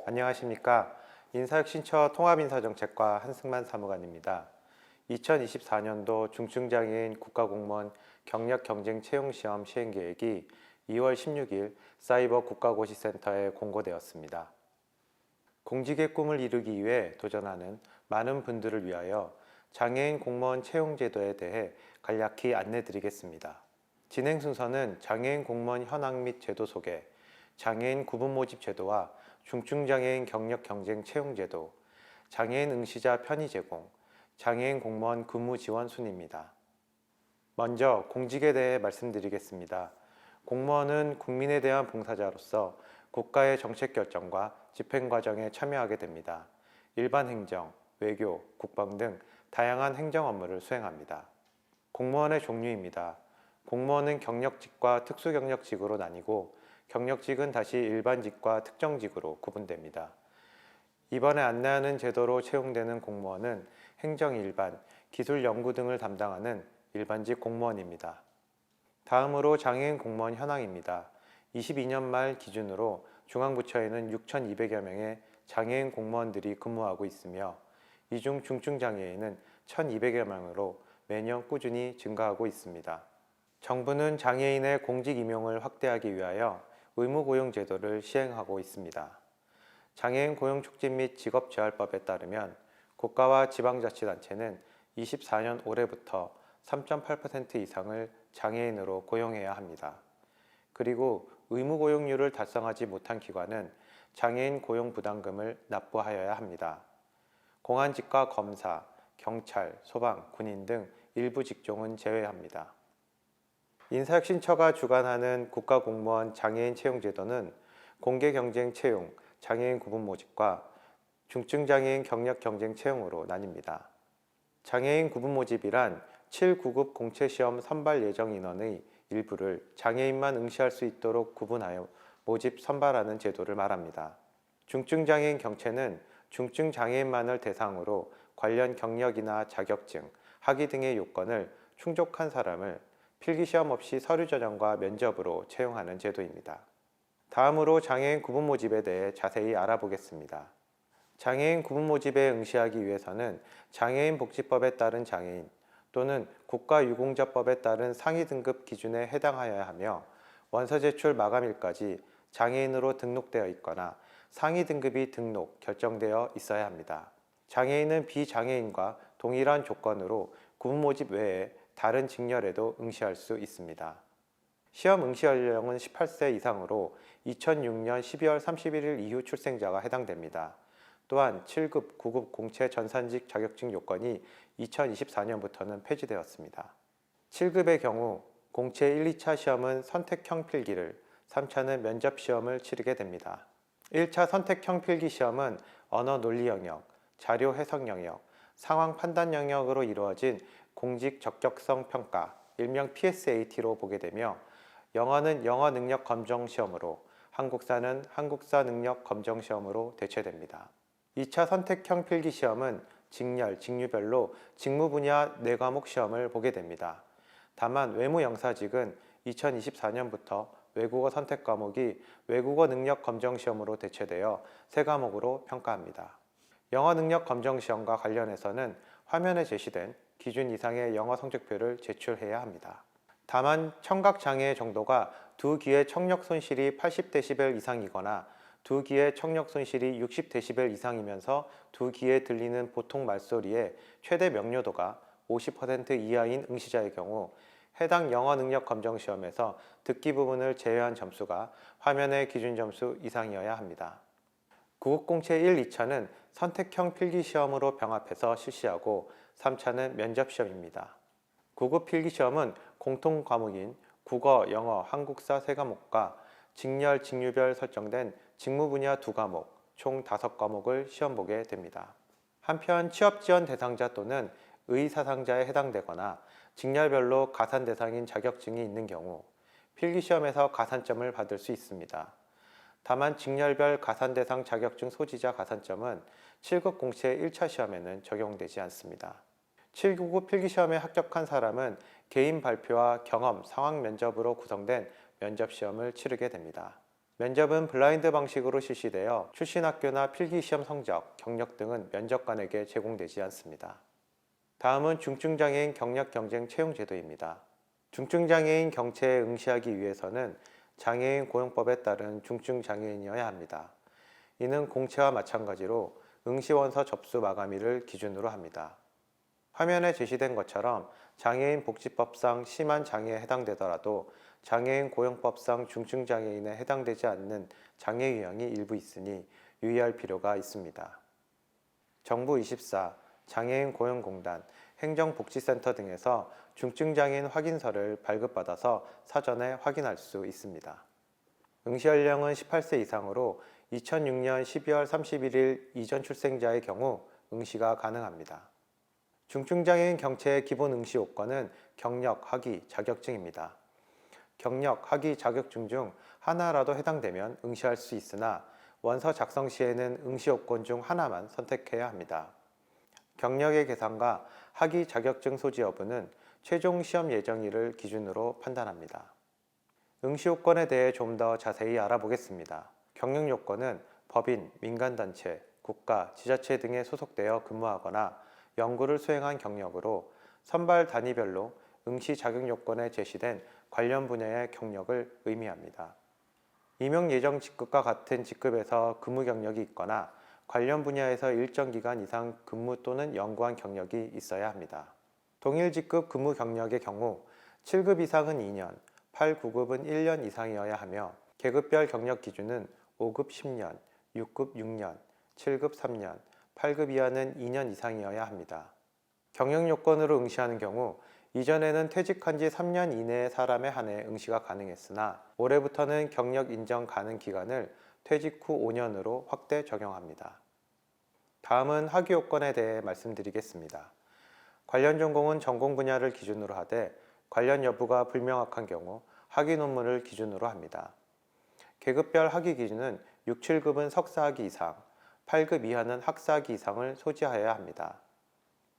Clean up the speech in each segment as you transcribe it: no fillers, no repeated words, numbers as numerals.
안녕하십니까. 인사혁신처 통합인사정책과 한승만 사무관입니다. 2024년도 중증장애인 국가공무원 경력경쟁채용시험 시행계획이 2월 16일 사이버 국가고시센터에 공고되었습니다. 공직의 꿈을 이루기 위해 도전하는 많은 분들을 위하여 장애인 공무원 채용제도에 대해 간략히 안내드리겠습니다. 진행 순서는 장애인 공무원 현황 및 제도 소개, 장애인 구분 모집 제도와 중증장애인 경력 경쟁 채용 제도, 장애인 응시자 편의 제공, 장애인 공무원 근무 지원 순입니다. 먼저 공직에 대해 말씀드리겠습니다. 공무원은 국민에 대한 봉사자로서 국가의 정책 결정과 집행 과정에 참여하게 됩니다. 일반 행정, 외교, 국방 등 다양한 행정 업무를 수행합니다. 공무원의 종류입니다. 공무원은 경력직과 특수경력직으로 나뉘고 경력직은 다시 일반직과 특정직으로 구분됩니다. 이번에 안내하는 제도로 채용되는 공무원은 행정일반, 기술연구 등을 담당하는 일반직 공무원입니다. 다음으로 장애인 공무원 현황입니다. 22년 말 기준으로 중앙부처에는 6,200여 명의 장애인 공무원들이 근무하고 있으며 이 중 중증장애인은 1,200여 명으로 매년 꾸준히 증가하고 있습니다. 정부는 장애인의 공직 임용을 확대하기 위하여 의무고용제도를 시행하고 있습니다. 장애인 고용촉진 및 직업재활법에 따르면 국가와 지방자치단체는 24년 올해부터 3.8% 이상을 장애인으로 고용해야 합니다. 그리고 의무고용률을 달성하지 못한 기관은 장애인 고용부담금을 납부하여야 합니다. 공안직과 검사, 경찰, 소방, 군인 등 일부 직종은 제외합니다. 인사혁신처가 주관하는 국가공무원 장애인 채용제도는 공개경쟁 채용, 장애인 구분 모집과 중증장애인 경력 경쟁 채용으로 나뉩니다. 장애인 구분 모집이란 7구급 공채시험 선발 예정 인원의 일부를 장애인만 응시할 수 있도록 구분하여 모집 선발하는 제도를 말합니다. 중증장애인 경채는 중증장애인만을 대상으로 관련 경력이나 자격증, 학위 등의 요건을 충족한 사람을 필기시험 없이 서류 전형과 면접으로 채용하는 제도입니다. 다음으로 장애인 구분 모집에 대해 자세히 알아보겠습니다. 장애인 구분 모집에 응시하기 위해서는 장애인 복지법에 따른 장애인 또는 국가유공자법에 따른 상위 등급 기준에 해당하여야 하며 원서 제출 마감일까지 장애인으로 등록되어 있거나 상위 등급이 등록, 결정되어 있어야 합니다. 장애인은 비장애인과 동일한 조건으로 구분 모집 외에 다른 직렬에도 응시할 수 있습니다. 시험 응시 연령은 18세 이상으로 2006년 12월 31일 이후 출생자가 해당됩니다. 또한 7급, 9급 공채 전산직 자격증 요건이 2024년부터는 폐지되었습니다. 7급의 경우 공채 1, 2차 시험은 선택형 필기를, 3차는 면접 시험을 치르게 됩니다. 1차 선택형 필기 시험은 언어 논리 영역, 자료 해석 영역, 상황 판단 영역으로 이루어진 공직 적격성 평가, 일명 PSAT로 보게 되며 영어는 영어 능력 검정 시험으로, 한국사는 한국사 능력 검정 시험으로 대체됩니다. 2차 선택형 필기 시험은 직렬, 직류별로 직무 분야 4과목 시험을 보게 됩니다. 다만 외무영사직은 2024년부터 외국어 선택 과목이 외국어 능력 검정 시험으로 대체되어 3과목으로 평가합니다. 영어 능력 검정 시험과 관련해서는 화면에 제시된 기준 이상의 영어 성적표를 제출해야 합니다. 다만 청각장애의 정도가 두 귀의 청력 손실이 80dB 이상이거나 두 귀의 청력 손실이 60dB 이상이면서 두 귀에 들리는 보통 말소리의 최대 명료도가 50% 이하인 응시자의 경우 해당 영어 능력 검정 시험에서 듣기 부분을 제외한 점수가 화면의 기준 점수 이상이어야 합니다. 구급공채 1, 2차는 선택형 필기시험으로 병합해서 실시하고 3차는 면접시험입니다. 구급 필기시험은 공통 과목인 국어, 영어, 한국사 3과목과 직렬, 직류별 설정된 직무 분야 2과목, 총 5과목을 시험 보게 됩니다. 한편 취업지원 대상자 또는 의사상자에 해당되거나 직렬별로 가산 대상인 자격증이 있는 경우 필기시험에서 가산점을 받을 수 있습니다. 다만 직렬별 가산 대상 자격증 소지자 가산점은 7급 공채 1차 시험에는 적용되지 않습니다. 799 필기시험에 합격한 사람은 개인 발표와 경험, 상황 면접으로 구성된 면접시험을 치르게 됩니다. 면접은 블라인드 방식으로 실시되어 출신 학교나 필기시험 성적, 경력 등은 면접관에게 제공되지 않습니다. 다음은 중증장애인 경력 경쟁 채용 제도입니다. 중증장애인 경채에 응시하기 위해서는 장애인 고용법에 따른 중증장애인이어야 합니다. 이는 공채와 마찬가지로 응시원서 접수 마감일을 기준으로 합니다. 화면에 제시된 것처럼 장애인 복지법상 심한 장애에 해당되더라도 장애인 고용법상 중증장애인에 해당되지 않는 장애 유형이 일부 있으니 유의할 필요가 있습니다. 정부24, 장애인 고용공단, 행정복지센터 등에서 중증장애인 확인서를 발급받아서 사전에 확인할 수 있습니다. 응시 연령은 18세 이상으로 2006년 12월 31일 이전 출생자의 경우 응시가 가능합니다. 중증장애인 경채의 기본 응시 요건은 경력, 학위, 자격증입니다. 경력, 학위, 자격증 중 하나라도 해당되면 응시할 수 있으나 원서 작성 시에는 응시 요건 중 하나만 선택해야 합니다. 경력의 계산과 학위, 자격증 소지 여부는 최종 시험 예정일을 기준으로 판단합니다. 응시 요건에 대해 좀 더 자세히 알아보겠습니다. 경력 요건은 법인, 민간단체, 국가, 지자체 등에 소속되어 근무하거나 연구를 수행한 경력으로 선발 단위별로 응시 자격 요건에 제시된 관련 분야의 경력을 의미합니다. 임용 예정 직급과 같은 직급에서 근무 경력이 있거나 관련 분야에서 일정 기간 이상 근무 또는 연구한 경력이 있어야 합니다. 동일 직급 근무 경력의 경우 7급 이상은 2년, 8, 9급은 1년 이상이어야 하며 계급별 경력 기준은 5급 10년, 6급 6년, 7급 3년, 8급 이하는 2년 이상이어야 합니다. 경력 요건으로 응시하는 경우 이전에는 퇴직한 지 3년 이내의 사람에 한해 응시가 가능했으나 올해부터는 경력 인정 가능 기간을 퇴직 후 5년으로 확대 적용합니다. 다음은 학위 요건에 대해 말씀드리겠습니다. 관련 전공은 전공 분야를 기준으로 하되 관련 여부가 불명확한 경우 학위 논문을 기준으로 합니다. 계급별 학위 기준은 6, 7급은 석사학위 이상, 8급 이하는 학사학위 이상을 소지하여야 합니다.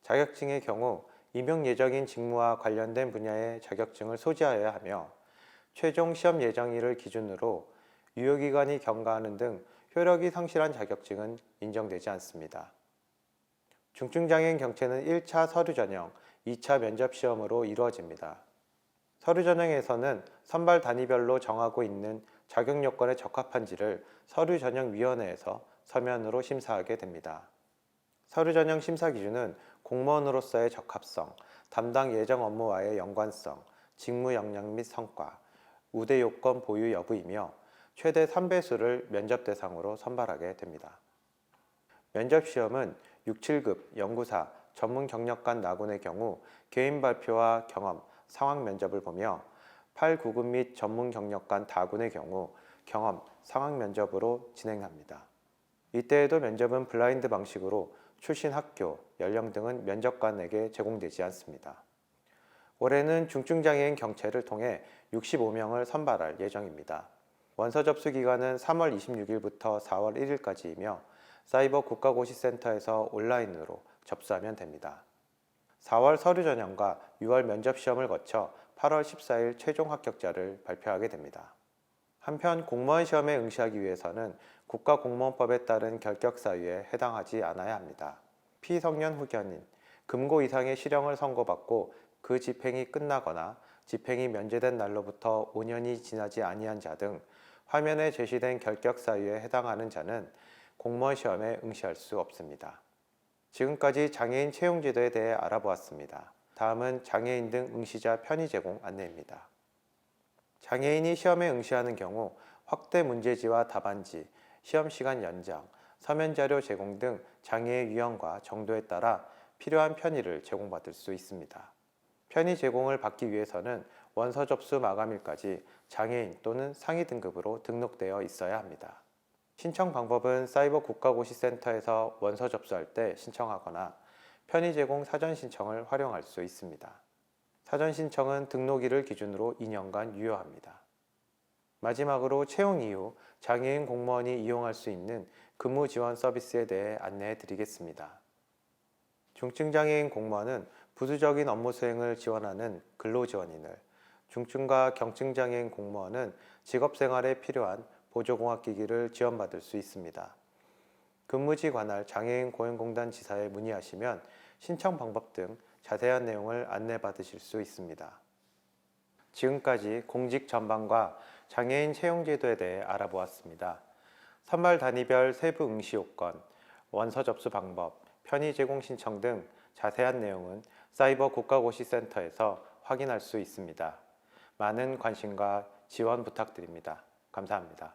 자격증의 경우 임용 예정인 직무와 관련된 분야의 자격증을 소지하여야 하며 최종 시험 예정일을 기준으로 유효기간이 경과하는 등 효력이 상실한 자격증은 인정되지 않습니다. 중증장애인 경채는 1차 서류 전형, 2차 면접 시험으로 이루어집니다. 서류 전형에서는 선발 단위별로 정하고 있는 자격 요건에 적합한지를 서류 전형위원회에서 서면으로 심사하게 됩니다. 서류 전형 심사 기준은 공무원으로서의 적합성, 담당 예정 업무와의 연관성, 직무 역량 및 성과, 우대 요건 보유 여부이며 최대 3배수를 면접 대상으로 선발하게 됩니다. 면접 시험은 6, 7급 연구사, 전문 경력관 나군의 경우 개인 발표와 경험, 상황 면접을 보며 8, 9급 및 전문 경력관 다군의 경우 경험, 상황 면접으로 진행합니다. 이때에도 면접은 블라인드 방식으로 출신 학교, 연령 등은 면접관에게 제공되지 않습니다. 올해는 중증장애인 경채를 통해 65명을 선발할 예정입니다. 원서 접수 기간은 3월 26일부터 4월 1일까지이며 사이버 국가고시센터에서 온라인으로 접수하면 됩니다. 4월 서류 전형과 6월 면접 시험을 거쳐 8월 14일 최종 합격자를 발표하게 됩니다. 한편 공무원 시험에 응시하기 위해서는 국가공무원법에 따른 결격 사유에 해당하지 않아야 합니다. 피성년 후견인, 금고 이상의 실형을 선고받고 그 집행이 끝나거나 집행이 면제된 날로부터 5년이 지나지 아니한 자 등 화면에 제시된 결격 사유에 해당하는 자는 공무원 시험에 응시할 수 없습니다. 지금까지 장애인 채용 제도에 대해 알아보았습니다. 다음은 장애인 등 응시자 편의 제공 안내입니다. 장애인이 시험에 응시하는 경우 확대 문제지와 답안지, 시험 시간 연장, 서면 자료 제공 등 장애의 유형과 정도에 따라 필요한 편의를 제공받을 수 있습니다. 편의 제공을 받기 위해서는 원서 접수 마감일까지 장애인 또는 상위 등급으로 등록되어 있어야 합니다. 신청 방법은 사이버 국가고시센터에서 원서 접수할 때 신청하거나 편의 제공 사전 신청을 활용할 수 있습니다. 사전 신청은 등록일을 기준으로 2년간 유효합니다. 마지막으로 채용 이후 장애인 공무원이 이용할 수 있는 근무 지원 서비스에 대해 안내해 드리겠습니다. 중증장애인 공무원은 부수적인 업무 수행을 지원하는 근로지원인을, 중증과 경증장애인 공무원은 직업생활에 필요한 보조공학기기를 지원받을 수 있습니다. 근무지 관할 장애인 고용공단 지사에 문의하시면 신청 방법 등 자세한 내용을 안내받으실 수 있습니다. 지금까지 공직 전반과 장애인 채용제도에 대해 알아보았습니다. 선발 단위별 세부 응시 요건, 원서 접수 방법, 편의 제공 신청 등 자세한 내용은 사이버 국가고시센터에서 확인할 수 있습니다. 많은 관심과 지원 부탁드립니다. 감사합니다.